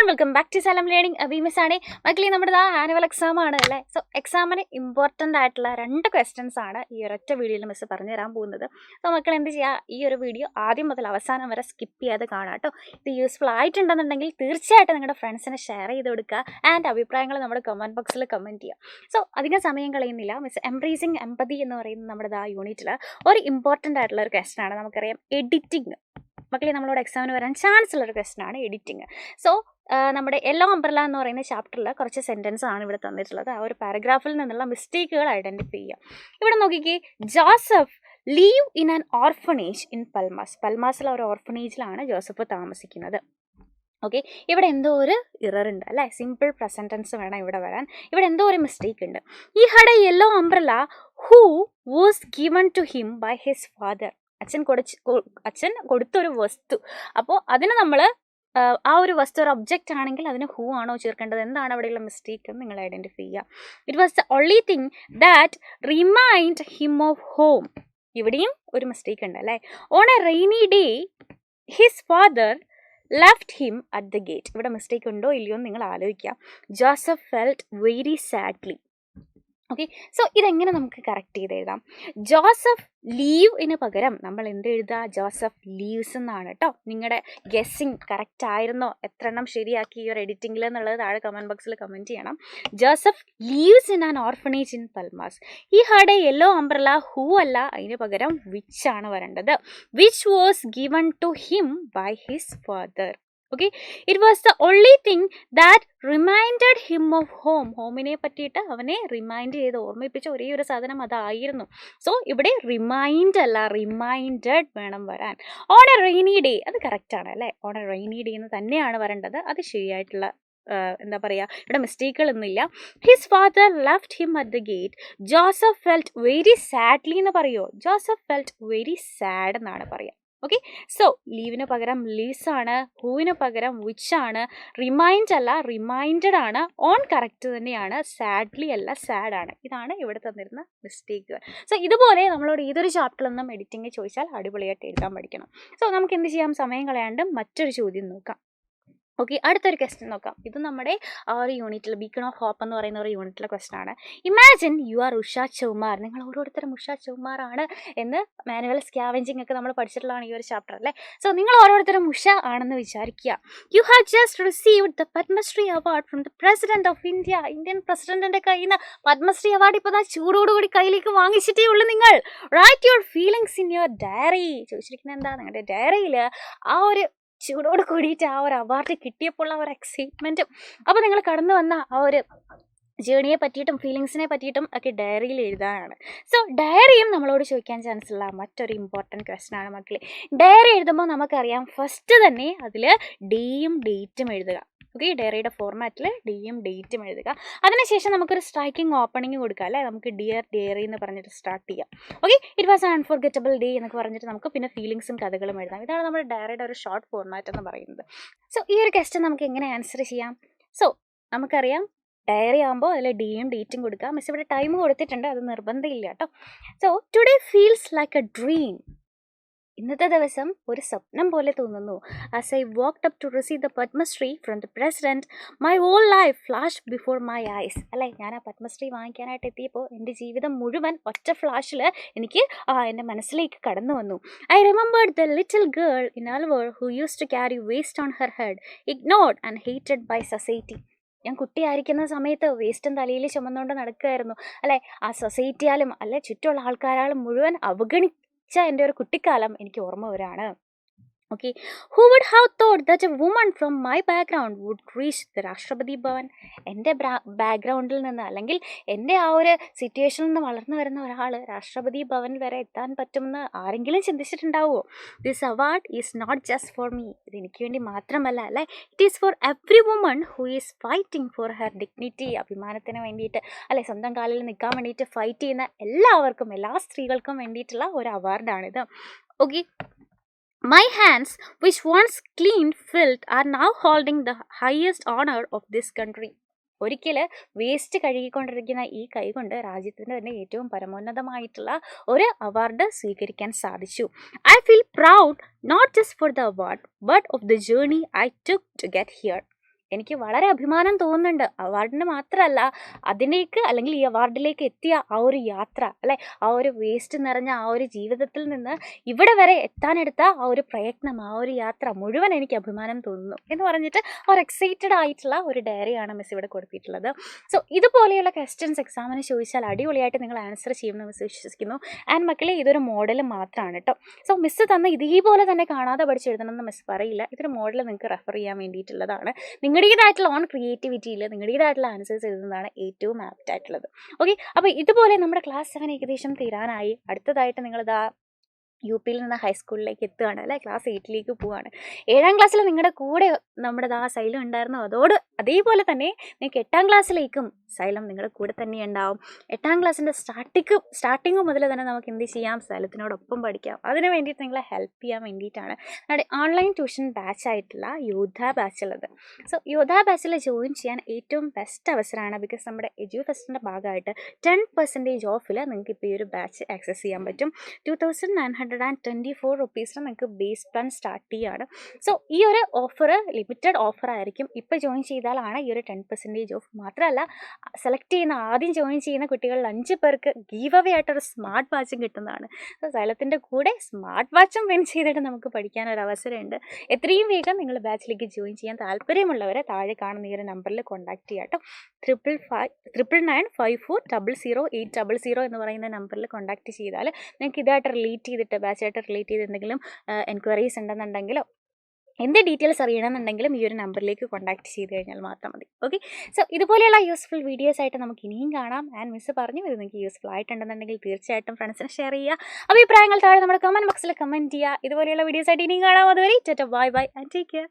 And welcome back to Salam learning. അബീമിസ് ആണ് മക്കളെ. നമ്മുടെ ആനുവൽ എക്സാം ആണ് അല്ലേ. സോ എക്സാമിന് ഇമ്പോർട്ടൻ്റ് ആയിട്ടുള്ള 2 ക്വസ്റ്റ്യൻസ് ആണ് ഈ ഒരൊറ്റ വീഡിയോയിൽ മിസ് പറഞ്ഞു തരാൻ പോകുന്നത്. സോ മക്കൾ എന്ത് ചെയ്യുക, ഈ ഒരു വീഡിയോ ആദ്യം മുതൽ അവസാനം വരെ സ്കിപ്പ് ചെയ്യാതെ കാണാം കേട്ടോ. ഇത് യൂസ്ഫുൾ ആയിട്ടുണ്ടെന്നുണ്ടെങ്കിൽ തീർച്ചയായിട്ടും നിങ്ങളുടെ ഫ്രണ്ട്സിനെ ഷെയർ ചെയ്ത് കൊടുക്കുക. ആൻഡ് അഭിപ്രായങ്ങൾ നമ്മുടെ കമൻറ്റ് ബോക്സിൽ കമൻറ്റ് ചെയ്യുക. സോ അധികം സമയം കളയുന്നില്ല. മിസ് എംബ്രേസിങ് എംപതി എന്ന് പറയുന്ന നമ്മുടെ യൂണിറ്റിൽ ഒരു ഇമ്പോർട്ടൻ്റ് ആയിട്ടുള്ള ഒരു ക്വസ്റ്റൻ ആണ്. നമുക്കറിയാം, എഡിറ്റിംഗ്. മക്കളെ, നമ്മളോട് എക്സാമിന് വരാൻ ചാൻസ് ഉള്ളൊരു ക്വസ്റ്റൻ ആണ് എഡിറ്റിംഗ്. സോ നമ്മുടെ യെല്ലോ അംബ്രല്ല എന്ന് പറയുന്ന ചാപ്റ്ററിൽ കുറച്ച് സെൻറ്റൻസ് ആണ് ഇവിടെ തന്നിട്ടുള്ളത്. ആ ഒരു പാരഗ്രാഫിൽ നിന്നുള്ള മിസ്റ്റേക്കുകൾ ഐഡൻറ്റിഫൈ ചെയ്യുക. ഇവിടെ നോക്കിക്കേ, Joseph live in an orphanage in Palmas. പൽമാസിലെ ഒരു ഓർഫനേജിലാണ് ജോസഫ് താമസിക്കുന്നത്. ഓക്കെ, ഇവിടെ എന്തോ ഒരു ഇറർ ഉണ്ട് അല്ലേ. സിമ്പിൾ പ്രസന്റ് ടെൻസ് വേണം ഇവിടെ വരാൻ. ഇവിടെ എന്തോ ഒരു മിസ്റ്റേക്ക് ഉണ്ട്. ഈ had a yellow umbrella who was given to him by his father. അച്ഛൻ കൊടുത്തൊരു വസ്തു. അപ്പോൾ അതിന് നമ്മൾ ആ ഒരു വസ്തു ഒരു ഒബ്ജക്റ്റ് ആണെങ്കിൽ അതിന് ഹൂ ആണോ ചേർക്കേണ്ടത്, എന്താണ് അവിടെയുള്ള മിസ്റ്റേക്ക് എന്ന് നിങ്ങൾ ഐഡൻറ്റിഫൈ ചെയ്യുക. It was the only thing that remind him of home. ഇവിടെയും ഒരു മിസ്റ്റേക്ക് ഉണ്ട് അല്ലേ. On A rainy day his father left him at the gate. ഇവിടെ മിസ്റ്റേക്ക് ഉണ്ടോ ഇല്ലയോ എന്ന് നിങ്ങൾ ആലോചിക്കുക. Joseph felt very sadly. Okay, so ഇതെങ്ങനെ നമുക്ക് കറക്റ്റ് ചെയ്ത് എഴുതാം? ജോസഫ് ലീവിന് പകരം നമ്മൾ എന്ത് എഴുതുക? ജോസഫ് ലീവ്സ് എന്നാണ് കേട്ടോ. നിങ്ങളുടെ ഗെസ്സിങ് കറക്റ്റ് ആയിരുന്നോ, എത്ര എണ്ണം ശരിയാക്കി ഈ ഒരു എഡിറ്റിംഗിൽ എന്നുള്ളത് താഴെ കമൻറ്റ് ബോക്സിൽ കമൻറ്റ് ചെയ്യണം. Joseph lives in an orphanage in Palmas. He had a yellow umbrella who അല്ല, അതിന് പകരം വിച്ച് ആണ് വരേണ്ടത്. Which was given to him by his father. Okay, it was the only thing that reminded him of home. ഹോമിനെ പറ്റിയിട്ട് അവനെ remind ചെയ്ത് ഓർമ്മിപ്പിച്ച ഒരേ ഒരു സാധനം അതായിരുന്നു. സോ ഇവിടെ റിമൈൻഡ് അല്ല, റിമൈൻഡഡ് വേണം വരാൻ. ഓൺ എ റെയിനി ഡേ, അത് കറക്റ്റാണ് അല്ലേ. ഓൺ എ റെയിനി ഡേ എന്ന് തന്നെയാണ് വരേണ്ടത്. അത് ശരിയായിട്ടുള്ള എന്താ പറയുക, ഇവിടെ മിസ്റ്റേക്കുകളൊന്നുമില്ല. His father left him at the gate. Joseph felt very sadly എന്ന് പറയുമോ? ജോസഫ് ഫെൽറ്റ് വെരി സാഡ് എന്നാണ് പറയുക. ഓക്കെ, സോ ലീവിന് പകരം ലീവ്സ് ആണ്, ഹൂവിന് പകരം വിച്ച് ആണ്, റിമൈൻഡ് അല്ല റിമൈൻഡഡ് ആണ്, ഓൺ കറക്റ്റ് തന്നെയാണ്, സാഡ്ലി അല്ല സാഡ് ആണ്. ഇതാണ് ഇവിടെ തന്നിരുന്ന മിസ്റ്റേക്ക്. സോ ഇതുപോലെ നമ്മളോട് ഏതൊരു ചാപ്റ്ററിൽ നിന്നും എഡിറ്റിംഗ് ചോദിച്ചാൽ അടിപൊളിയായിട്ട് എഴുതാൻ പഠിക്കണം. സോ നമുക്ക് എന്ത് ചെയ്യാം, സമയം കളയാണ്ട് മറ്റൊരു ചോദ്യം നോക്കാം. ഓക്കെ, അടുത്തൊരു ക്വസ്റ്റ്യൻ നോക്കാം. ഇത് നമ്മുടെ ആ ഒരു യൂണിറ്റിൽ ബീക്കൺ ഓഫ് ഹോപ്പ് എന്ന് പറയുന്ന ഒരു യൂണിറ്റിലെ ക്വസ്റ്റൻ ആണ്. Imagine you are Usha Chaumar. നിങ്ങൾ ഓരോരുത്തരും ഉഷ ചൗമാർ ആണ് എന്ന് മാനുവൽ സ്കാവെഞ്ചിങ് ഒക്കെ നമ്മൾ പഠിച്ചിട്ടുള്ളതാണ് ഈ ഒരു ചാപ്റ്റർ അല്ലേ. സോ നിങ്ങൾ ഓരോരുത്തരും ഉഷ ആണെന്ന് വിചാരിക്കുക. You have just received the Padmashri award from the president of India. Indian പ്രസിഡന്റിന്റെ കയ്യിൽ നിന്ന് പത്മശ്രീ അവാർഡ് ഇപ്പോൾ ചൂടോടുകൂടി കയ്യിലേക്ക് വാങ്ങിച്ചിട്ടേ ഉള്ളൂ. നിങ്ങൾ write your feelings in your diary. ചോദിച്ചിരിക്കുന്നത് എന്താ, നിങ്ങളുടെ ഡയറിയിൽ ആ ഒരു ചൂടോട് കൂടിയിട്ട് ആ ഒരു അവാർഡ് കിട്ടിയപ്പോൾ ആ ഒരു എക്സൈറ്റ്മെൻറ്റും അപ്പോൾ നിങ്ങൾ കടന്നു വന്ന ആ ഒരു ജേണിയെ പറ്റിയിട്ടും ഫീലിങ്സിനെ പറ്റിയിട്ടും ഒക്കെ ഡയറിയിൽ എഴുതാനാണ്. സോ ഡയറിയും നമ്മളോട് ചോദിക്കാൻ ചാൻസ് ഉള്ള മറ്റൊരു ഇമ്പോർട്ടൻറ്റ് ക്വസ്റ്റൻ ആണ് മക്കളെ. ഡയറി എഴുതുമ്പോൾ നമുക്കറിയാം, ഫസ്റ്റ് തന്നെ അതിൽ ഡേയും ഡേറ്റും എഴുതുക. ഓക്കെ, ഡയറിയുടെ ഫോർമാറ്റിൽ ഡേയും ഡേറ്റും എഴുതുക. അതിനുശേഷം നമുക്കൊരു സ്ട്രൈക്കിംഗ് ഓപ്പണിംഗ് കൊടുക്കുക അല്ലേ. നമുക്ക് ഡിയർ ഡയറി എന്ന് പറഞ്ഞിട്ട് സ്റ്റാർട്ട് ചെയ്യാം. Okay, it was an unforgettable day എന്നൊക്കെ പറഞ്ഞിട്ട് നമുക്ക് പിന്നെ ഫീലിങ്സും കഥകളും എഴുതാം. ഇതാണ് നമ്മുടെ ഡയറിയുടെ ഒരു ഷോർട്ട് ഫോർമാറ്റ് എന്ന് പറയുന്നത്. സോ ഈ ഒരു ക്വസ്റ്റൻ നമുക്ക് എങ്ങനെ ആൻസർ ചെയ്യാം? സോ നമുക്കറിയാം, ഡയറി ആകുമ്പോൾ അതിൽ ഡേയും ഡേറ്റും കൊടുക്കുക. മിസ് ഇവിടെ ടൈം കൊടുത്തിട്ടുണ്ട്, അത് നിർബന്ധമില്ല കേട്ടോ. So today feels like a dream. ഇന്നത്തെ ദിവസം ഒരു സ്വപ്നം പോലെ തോന്നുന്നു. As I walked up to receive the Padmashri from the president, my whole life flash before my eyes. അല്ലേ, ഞാൻ ആ പത്മശ്രീ വാങ്ങിക്കാനായിട്ട് എത്തിയപ്പോൾ എൻ്റെ ജീവിതം മുഴുവൻ ഒറ്റ ഫ്ലാഷിൽ എനിക്ക് എൻ്റെ മനസ്സിലേക്ക് കടന്നു വന്നു. I remembered the little girl in Alwar who use to carry waste on her head, ignored and hated by society. ഞാൻ കുട്ടിയായിരിക്കുന്ന സമയത്ത് വേസ്റ്റും തലയിൽ ചുമന്നുകൊണ്ട് നടക്കുമായിരുന്നു അല്ലേ. ആ സൊസൈറ്റിയാലും അല്ലെ ചുറ്റുമുള്ള ആൾക്കാരാലും മുഴുവൻ അവഗണിച്ച എൻ്റെ ഒരു കുട്ടിക്കാലം എനിക്ക് ഓർമ്മ വരാണ്. Okay, who would have thought that a woman from my background would reach the Rashtrapati Bhavan. എൻ്റെ ബാക്ക്ഗ്രൗണ്ടിൽ നിന്ന് അല്ലെങ്കിൽ എൻ്റെ ആ ഒരു സിറ്റുവേഷനിൽ നിന്ന് വളർന്നു വരുന്ന ഒരാൾ രാഷ്ട്രപതി ഭവൻ വരെ എത്താൻ പറ്റുമെന്ന് ആരെങ്കിലും ചിന്തിച്ചിട്ടുണ്ടാവുമോ? This award is not just for me. ഇത് എനിക്ക് വേണ്ടി മാത്രമല്ല അല്ലേ. It is for every woman who is fighting for her dignity. അഭിമാനത്തിന് വേണ്ടിയിട്ട് അല്ലെ, സ്വന്തം കാലിൽ നിൽക്കാൻ വേണ്ടിയിട്ട് ഫൈറ്റ് ചെയ്യുന്ന എല്ലാവർക്കും, എല്ലാ സ്ത്രീകൾക്കും വേണ്ടിയിട്ടുള്ള ഒരു അവാർഡാണിത്. Okay, my hands, which once clean filth, are now holding the highest honor of this country. ഒരിക്കൽ വേസ്റ്റ് കഴുകിക്കൊണ്ടിരിക്കുന്ന ഈ കൈ കൊണ്ട് രാജ്യത്തിൻ്റെ തന്നെ ഏറ്റവും പരമോന്നതമായിട്ടുള്ള ഒരു അവാർഡ് സ്വീകരിക്കാൻ സാധിച്ചു. I feel proud not just for the award but of the journey I took to get here. എനിക്ക് വളരെ അഭിമാനം തോന്നുന്നുണ്ട്. അവാർഡിന് മാത്രമല്ല, അതിലേക്ക് അല്ലെങ്കിൽ ഈ അവാർഡിലേക്ക് എത്തിയ ആ ഒരു യാത്ര അല്ലേ, ആ ഒരു വേസ്റ്റ് നിറഞ്ഞ ആ ഒരു ജീവിതത്തിൽ നിന്ന് ഇവിടെ വരെ എത്താനെടുത്ത ആ ഒരു പ്രയത്നം, ആ ഒരു യാത്ര മുഴുവൻ എനിക്ക് അഭിമാനം തോന്നുന്നു എന്ന് പറഞ്ഞിട്ട് ഒരു എക്സൈറ്റഡ് ആയിട്ടുള്ള ഒരു ഡയറിയാണ് മിസ് ഇവിടെ കൊടുത്തിട്ടുള്ളത്. സോ ഇതുപോലെയുള്ള ക്വസ്റ്റ്യൻസ് എക്സാമിന് ചോദിച്ചാൽ അടിപൊളിയായിട്ട് നിങ്ങൾ ആൻസർ ചെയ്യുമെന്ന് മിസ് വിശ്വസിക്കുന്നു. ആൻഡ് മക്കളെ, ഇതൊരു മോഡൽ മാത്രമാണ് കേട്ടോ. സോ മിസ് തന്ന ഇതേപോലെ തന്നെ കാണാതെ പഠിച്ചെഴുതണമെന്ന് മിസ് പറയില്ല. ഇതൊരു മോഡൽ നിങ്ങൾക്ക് റെഫർ ചെയ്യാൻ വേണ്ടിയിട്ടുള്ളതാണ്. നിങ്ങളുടേതായിട്ടുള്ള ഓൺ ക്രിയേറ്റിവിറ്റിയിൽ നിങ്ങളുടേതായിട്ടുള്ള ആൻസേഴ്സ് എഴുതുന്നതാണ് ഏറ്റവും ആപ്റ്റ് ആയിട്ടുള്ളത്. ഓക്കെ, അപ്പോൾ ഇതുപോലെ നമ്മുടെ ക്ലാസ് 7 ഏകദേശം തീരാനായി. അടുത്തതായിട്ട് നിങ്ങളിതാ യുപിയിൽ നിന്ന് ഹൈസ്കൂളിലേക്ക് എത്തുകയാണ് അല്ലേ, ക്ലാസ് 8ലേക്ക് പോവുകയാണ്. 7ാം ക്ലാസ്സിൽ നിങ്ങളുടെ കൂടെ നമ്മുടെ സൈലം ഉണ്ടായിരുന്നു. അതേപോലെ തന്നെ നിങ്ങൾക്ക് 8ാം ക്ലാസ്സിലേക്കും സൈലം നിങ്ങളുടെ കൂടെ തന്നെ ഉണ്ടാവും. 8ാം ക്ലാസ്സിൻ്റെ സ്റ്റാർട്ടിങ് മുതൽ തന്നെ നമുക്ക് എന്ത് ചെയ്യാം, സൈലത്തിനോടൊപ്പം പഠിക്കാം. അതിന് വേണ്ടിയിട്ട് നിങ്ങളെ ഹെൽപ്പ് ചെയ്യാൻ വേണ്ടിയിട്ടാണ് നമ്മുടെ ഓൺലൈൻ ട്യൂഷൻ ബാച്ച് ആയിട്ടുള്ള യോദ്ധ ബാച്ച് ഉള്ളത്. സോ യോദ്ധ ബാച്ചിൽ ജോയിൻ ചെയ്യാൻ ഏറ്റവും ബെസ്റ്റ് അവസരമാണ്. ബിക്കോസ് നമ്മുടെ എഡ്യൂ ഫെസ്റ്റിൻ്റെ ഭാഗമായിട്ട് 10% ഓഫിൽ നിങ്ങൾക്ക് ഇപ്പോൾ ഈ ഒരു ബാച്ച് ആക്സസ് ചെയ്യാൻ പറ്റും. 2924 റുപ്പീസിന് നിങ്ങൾക്ക് ബേസ് പ്ലാൻ സ്റ്റാർട്ട് ചെയ്യുകയാണ്. സോ ഈ ഒരു ഓഫർ ലിമിറ്റഡ് ഓഫർ ആയിരിക്കും. ഇപ്പോൾ ജോയിൻ ചെയ്താലാണ് ഈ ഒരു 10% ഓഫ്. മാത്രമല്ല, ആദ്യം ജോയിൻ ചെയ്യുന്ന കുട്ടികളിൽ 5 പേർക്ക് ഗീവ് അവേ ആയിട്ടൊരു സ്മാർട്ട് വാച്ചും കിട്ടുന്നതാണ്. സോ സൈലത്തിൻ്റെ കൂടെ സ്മാർട്ട് വാച്ചും വിൻ ചെയ്തിട്ട് നമുക്ക് പഠിക്കാനൊരു അവസരമുണ്ട്. എത്രയും വേഗം നിങ്ങൾ ബാച്ചിലേക്ക് ജോയിൻ ചെയ്യാൻ താല്പര്യമുള്ളവരെ താഴെ കാണുന്ന ഈ ഒരു നമ്പറിൽ കോൺടാക്ട് ചെയ്യാം കേട്ടോ. 99540800 എന്ന് പറയുന്ന നമ്പറിൽ കോൺടാക്ട് ചെയ്താൽ നിങ്ങൾക്ക് ഇതായിട്ട് റിലേറ്റ് ചെയ്തിട്ട് ബാച്ചായിട്ട് റിലേറ്റ് ചെയ്ത് എന്തെങ്കിലും എൻക്വയറീസ് ഉണ്ടെന്നുണ്ടെങ്കിലോ എന്ത് ഡീറ്റെയിൽസ് അറിയണമെന്നുണ്ടെങ്കിലും ഈ ഒരു നമ്പറിലേക്ക് കോൺടാക്ട് ചെയ്ത് കഴിഞ്ഞാൽ മാത്രം മതി. ഓക്കെ, സോ ഇതുപോലെയുള്ള യൂസ്ഫുൾ വീഡിയോസ് ആയിട്ട് നമുക്ക് ഇനിയും കാണാം. ആൻഡ് മിസ് പറഞ്ഞു, ഇത് നിങ്ങൾക്ക് യൂസ്ഫുൾ ആയിട്ടുണ്ടെന്നുണ്ടെങ്കിൽ തീർച്ചയായിട്ടും ഫ്രണ്ട്സിനെ ഷെയർ ചെയ്യുക. അഭിപ്രായങ്ങൾ താഴെ നമ്മുടെ കമൻറ്റ് ബോക്സിൽ കമൻറ്റ് ചെയ്യുക. ഇതുപോലെയുള്ള വീഡിയോസ് ആയിട്ട് ഇനിയും കാണാം. അതുവരെ bye bye and take care.